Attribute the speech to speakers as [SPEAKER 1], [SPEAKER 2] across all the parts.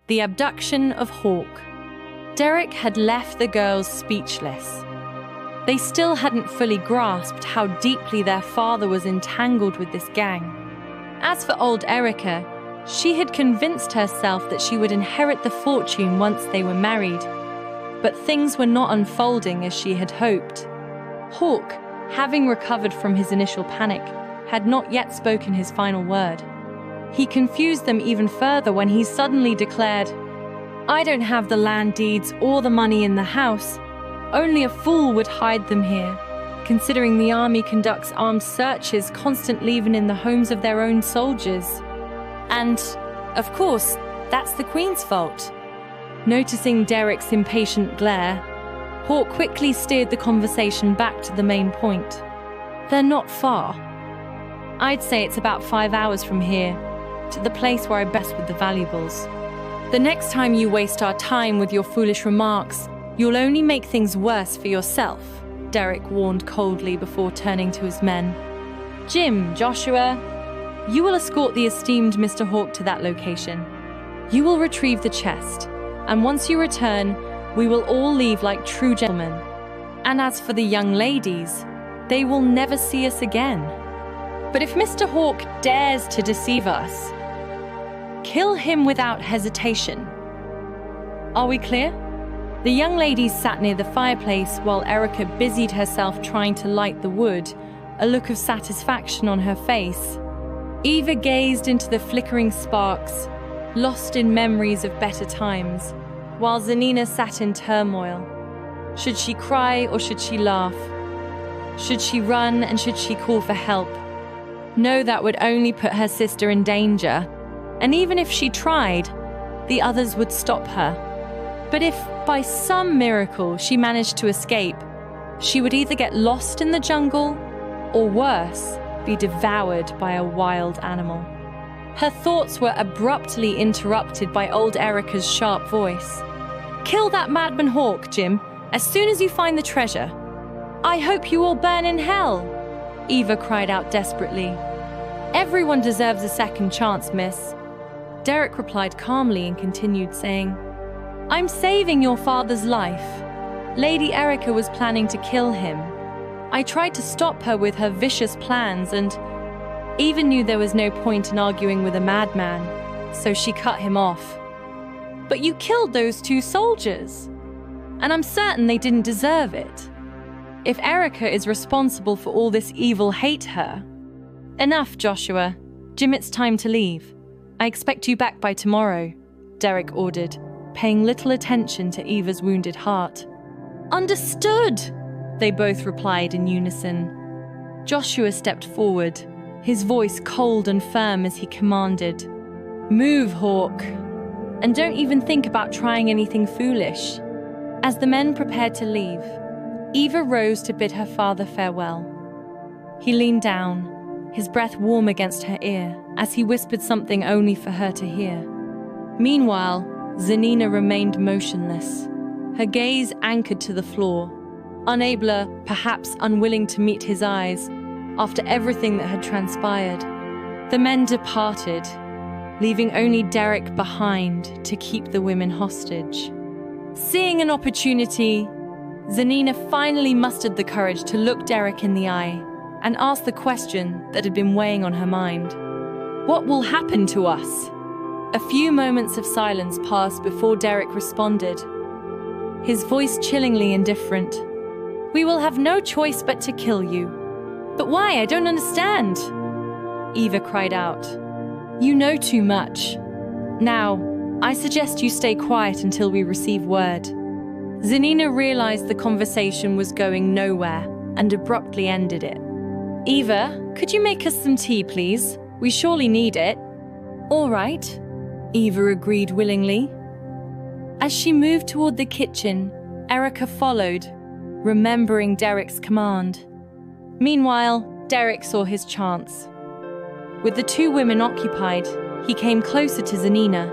[SPEAKER 1] The abduction of Hawk. Derek had left the girls speechless. They still hadn't fully grasped how deeply their father was entangled with this gang. As for old Erica, she had convinced herself that she would inherit the fortune once they were married. But things were not unfolding as she had hoped. Hawk, having recovered from his initial panic, had not yet spoken his final word. He confused them even further when he suddenly declared, "I don't have the land deeds or the money in the house. Only a fool would hide them here, considering the army conducts armed searches constantly even in the homes of their own soldiers. And, of course, that's the Queen's fault." Noticing Derek's impatient glare, Hawk quickly steered the conversation back to the main point. "They're not far. I'd say it's about 5 hours from here, to the place where I best with the valuables. The next time you waste our time with your foolish remarks, you'll only make things worse for yourself," Derek warned coldly before turning to his men. "Jim, Joshua, you will escort the esteemed Mr. Hawk to that location. You will retrieve the chest, and once you return, we will all leave like true gentlemen. And as for the young ladies, they will never see us again. But if Mr. Hawk dares to deceive us, kill him without hesitation. Are we clear?" The young ladies sat near the fireplace while Erica busied herself trying to light the wood, a look of satisfaction on her face. Eva gazed into the flickering sparks, lost in memories of better times, while Zanina sat in turmoil. Should she cry or should she laugh? Should she run and should she call for help? No, that would only put her sister in danger, and even if she tried, the others would stop her. But if, by some miracle, she managed to escape, she would either get lost in the jungle, or worse, be devoured by a wild animal. Her thoughts were abruptly interrupted by old Erica's sharp voice. "Kill that madman Hawk, Jim, as soon as you find the treasure. I hope you all burn in hell," Eva cried out desperately. "Everyone deserves a second chance, miss." Derek replied calmly and continued saying, "I'm saving your father's life. Lady Erica was planning to kill him. I tried to stop her with her vicious plans and Eva knew there was no point in arguing with a madman, so she cut him off. But you killed those 2 soldiers, and I'm certain they didn't deserve it. If Erica is responsible for all this evil, hate her." "Enough, Joshua. Jim, it's time to leave. I expect you back by tomorrow," Derek ordered, paying little attention to Eva's wounded heart. "Understood," they both replied in unison. Joshua stepped forward, his voice cold and firm as he commanded, "Move, Hawk, and don't even think about trying anything foolish." As the men prepared to leave, Eva rose to bid her father farewell. He leaned down, his breath warm against her ear, as he whispered something only for her to hear. Meanwhile, Zanina remained motionless, her gaze anchored to the floor, unable, perhaps unwilling to meet his eyes after everything that had transpired. The men departed, leaving only Derek behind to keep the women hostage. Seeing an opportunity, Zanina finally mustered the courage to look Derek in the eye and ask the question that had been weighing on her mind. "What will happen to us?" A few moments of silence passed before Derek responded, his voice chillingly indifferent. "We will have no choice but to kill you." "But why? I don't understand," Eva cried out. "You know too much. Now, I suggest you stay quiet until we receive word." Zanina realized the conversation was going nowhere and abruptly ended it. "Eva, could you make us some tea, please? We surely need it." "All right," Eva agreed willingly. As she moved toward the kitchen, Erica followed, remembering Derek's command. Meanwhile, Derek saw his chance. With the 2 women occupied, he came closer to Zanina,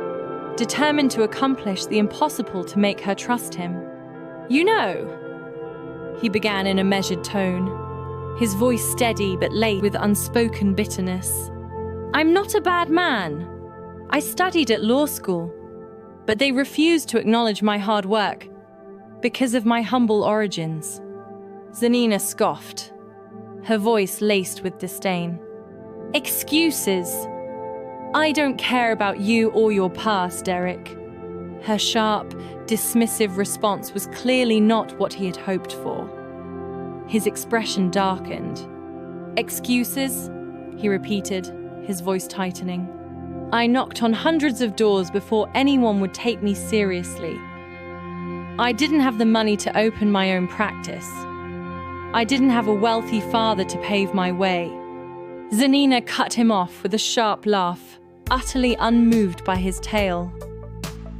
[SPEAKER 1] determined to accomplish the impossible to make her trust him. "You know," he began in a measured tone, his voice steady but laced with unspoken bitterness, "I'm not a bad man. I studied at law school. but they refused to acknowledge my hard work because of my humble origins. Zanina scoffed, her voice laced with disdain. Excuses. I don't care about you or your past, Derek. Her sharp, dismissive response was clearly not what he had hoped for. His expression darkened. Excuses? He repeated, his voice tightening. I knocked on hundreds of doors before anyone would take me seriously. I didn't have the money to open my own practice. I didn't have a wealthy father to pave my way. Zanina cut him off with a sharp laugh, utterly unmoved by his tale.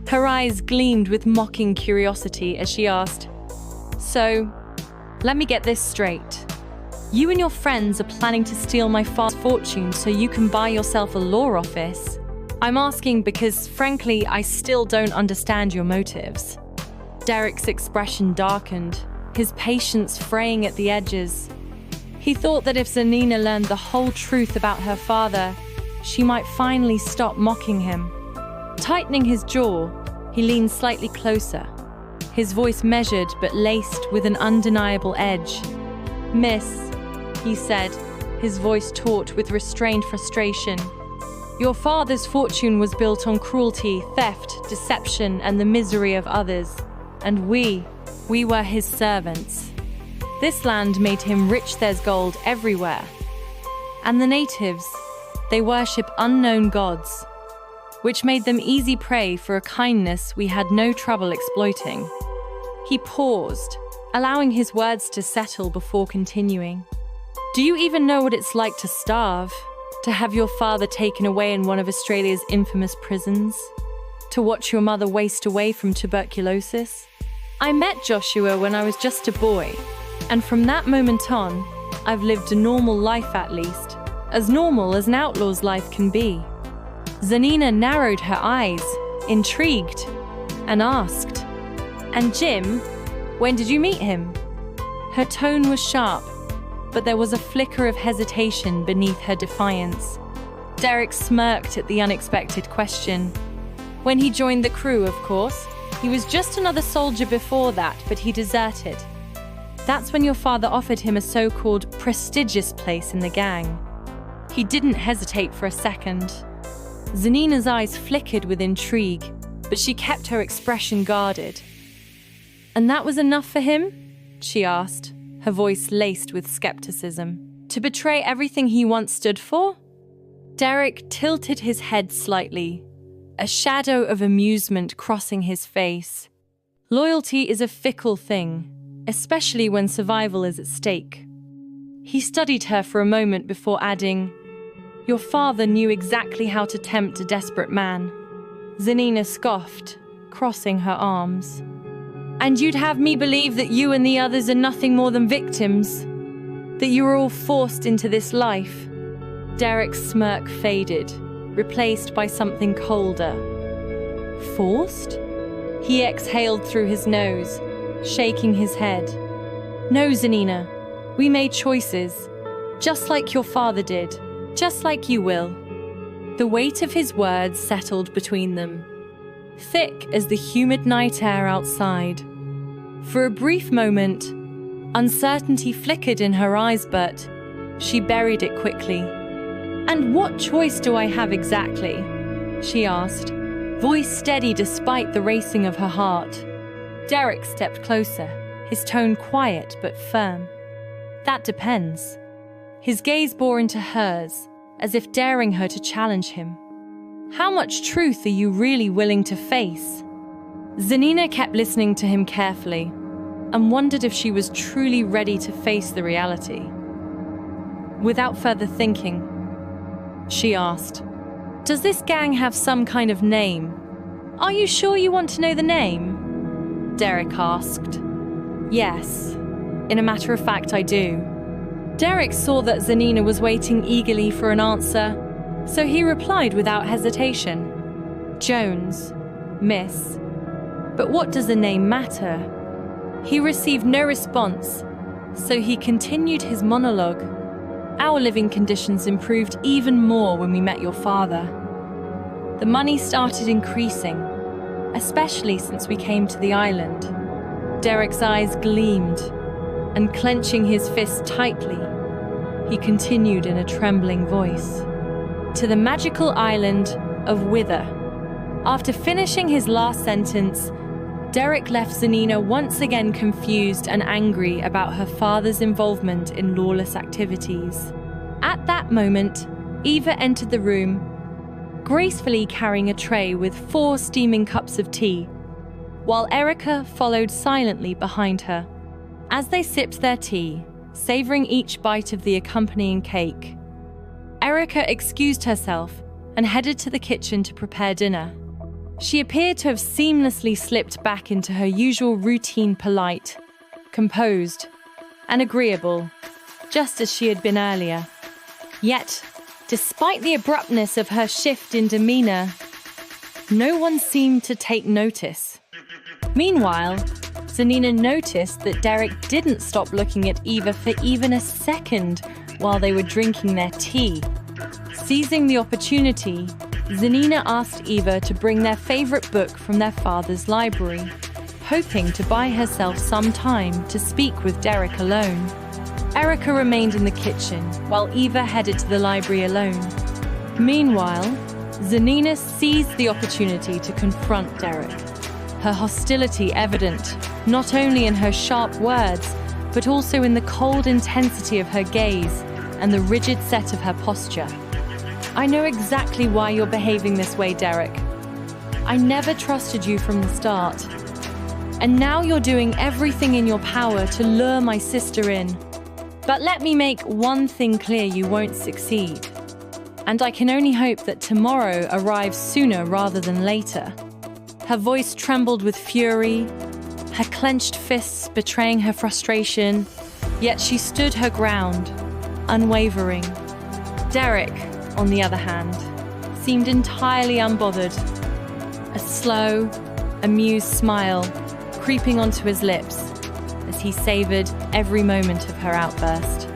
[SPEAKER 1] Her eyes gleamed with mocking curiosity as she asked, So, let me get this straight. You and your friends are planning to steal my father's fortune so you can buy yourself a law office? I'm asking because, frankly, I still don't understand your motives. Derek's expression darkened, his patience fraying at the edges. He thought that if Zanina learned the whole truth about her father, she might finally stop mocking him. Tightening his jaw, he leaned slightly closer, his voice measured but laced with an undeniable edge. Miss, he said, his voice taut with restrained frustration. Your father's fortune was built on cruelty, theft, deception, and the misery of others. And we were his servants. This land made him rich, there's gold everywhere. And the natives, they worship unknown gods, which made them easy prey for a kindness we had no trouble exploiting. He paused, allowing his words to settle before continuing. Do you even know what it's like to starve? To have your father taken away in one of Australia's infamous prisons? To watch your mother waste away from tuberculosis? I met Joshua when I was just a boy, and from that moment on, I've lived a normal life at least, as normal as an outlaw's life can be. Zanina narrowed her eyes, intrigued, and asked, And Jim, when did you meet him? Her tone was sharp, but there was a flicker of hesitation beneath her defiance. Derek smirked at the unexpected question. When he joined the crew, of course. He was just another soldier before that, but he deserted. That's when your father offered him a so-called prestigious place in the gang. He didn't hesitate for a second. Zanina's eyes flickered with intrigue, but she kept her expression guarded. And that was enough for him? She asked, her voice laced with skepticism. To betray everything he once stood for? Derek tilted his head slightly, a shadow of amusement crossing his face. Loyalty is a fickle thing, especially when survival is at stake. He studied her for a moment before adding, Your father knew exactly how to tempt a desperate man. Zanina scoffed, crossing her arms. And you'd have me believe that you and the others are nothing more than victims? That you were all forced into this life? Derek's smirk faded, replaced by something colder. Forced? He exhaled through his nose, shaking his head. No, Zanina, we made choices, just like your father did, just like you will. The weight of his words settled between them, thick as the humid night air outside. For a brief moment, uncertainty flickered in her eyes, but she buried it quickly. And what choice do I have exactly? She asked, voice steady despite the racing of her heart. Derek stepped closer, his tone quiet but firm. That depends. His gaze bore into hers, as if daring her to challenge him. How much truth are you really willing to face? Zanina kept listening to him carefully and wondered if she was truly ready to face the reality. Without further thinking, she asked, Does this gang have some kind of name? Are you sure you want to know the name? Derek asked. Yes, in a matter of fact, I do. Derek saw that Zanina was waiting eagerly for an answer, so he replied without hesitation. Jones, miss. But what does the name matter? He received no response, so he continued his monologue. Our living conditions improved even more when we met your father. The money started increasing. especially since we came to the island." Derek's eyes gleamed, and clenching his fist tightly, he continued in a trembling voice. "To the magical island of Wither." After finishing his last sentence, Derek left Zanina once again confused and angry about her father's involvement in lawless activities. At that moment, Eva entered the room, gracefully carrying a tray with 4 steaming cups of tea, while Erica followed silently behind her. As they sipped their tea, savoring each bite of the accompanying cake, Erica excused herself and headed to the kitchen to prepare dinner. She appeared to have seamlessly slipped back into her usual routine, polite, composed, and agreeable, just as she had been earlier. Yet, despite the abruptness of her shift in demeanor, no one seemed to take notice. Meanwhile, Zanina noticed that Derek didn't stop looking at Eva for even a second while they were drinking their tea. Seizing the opportunity, Zanina asked Eva to bring their favorite book from their father's library, hoping to buy herself some time to speak with Derek alone. Erica remained in the kitchen while Eva headed to the library alone. Meanwhile, Zanina seized the opportunity to confront Derek, her hostility evident not only in her sharp words, but also in the cold intensity of her gaze and the rigid set of her posture. "I know exactly why you're behaving this way, Derek. I never trusted you from the start. And now you're doing everything in your power to lure my sister in. But let me make one thing clear: you won't succeed. And I can only hope that tomorrow arrives sooner rather than later." Her voice trembled with fury, her clenched fists betraying her frustration, yet she stood her ground, unwavering. Derek, on the other hand, seemed entirely unbothered, a slow, amused smile creeping onto his lips as he savored every moment of her outburst.